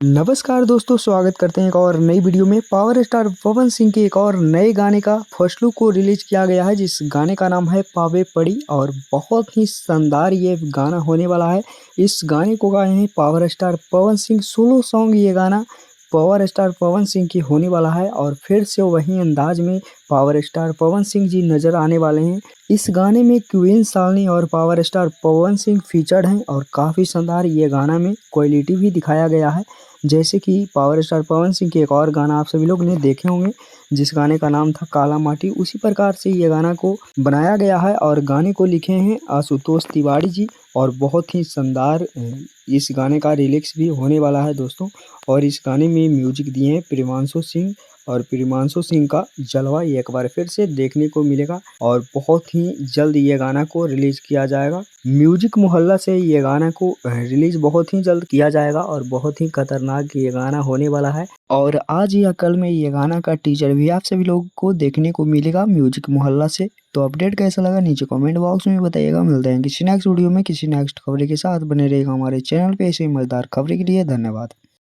नमस्कार दोस्तों, स्वागत करते हैं एक और नई वीडियो में। पावर स्टार पवन सिंह के एक और नए गाने का फर्स्ट लुक को रिलीज किया गया है, जिस गाने का नाम है पावे पड़ी और बहुत ही शानदार ये गाना होने वाला है। इस गाने को गाए हैं power star Pawan Singh. Solo song ये गाना पावर स्टार पवन सिंह की होने वाला है और फिर से वही अंदाज में पावर स्टार पवन सिंह जी नजर आने वाले हैं। इस गाने में क्वीन शालिनी और power star Pawan Singh featured हैं और काफ़ी शानदार ये गाना में क्वालिटी भी दिखाया गया है। जैसे कि पावर स्टार पवन सिंह के एक और गाना आप सभी लोग ने देखे होंगे, जिस गाने का नाम था काला माटी। उसी प्रकार से ये गाना को बनाया गया है और गाने को लिखे हैं आशुतोष तिवारी जी। और बहुत ही शानदार इस गाने का रिलिक्स भी होने वाला है दोस्तों। और इस गाने में म्यूजिक दिए हैं प्रियांशु सिंह और प्रियांशु सिंह का जलवा ये एक बार फिर से देखने को मिलेगा और बहुत ही जल्द ये गाना को रिलीज किया जाएगा। म्यूजिक मोहल्ला से ये गाना को रिलीज बहुत ही जल्द किया जाएगा और बहुत ही खतरनाक ये गाना होने वाला है। और आज या कल में ये गाना का टीजर भी आप सभी लोगों को देखने को मिलेगा म्यूजिक मोहल्ला से। तो अपडेट कैसा लगा नीचे कमेंट बॉक्स में बताइएगा। मिलते हैं किसी नेक्स्ट वीडियो में किसी नेक्स्ट खबरें के साथ। बने रहेगा हमारे चैनल पे ऐसे ही मजेदार खबरें के लिए। धन्यवाद।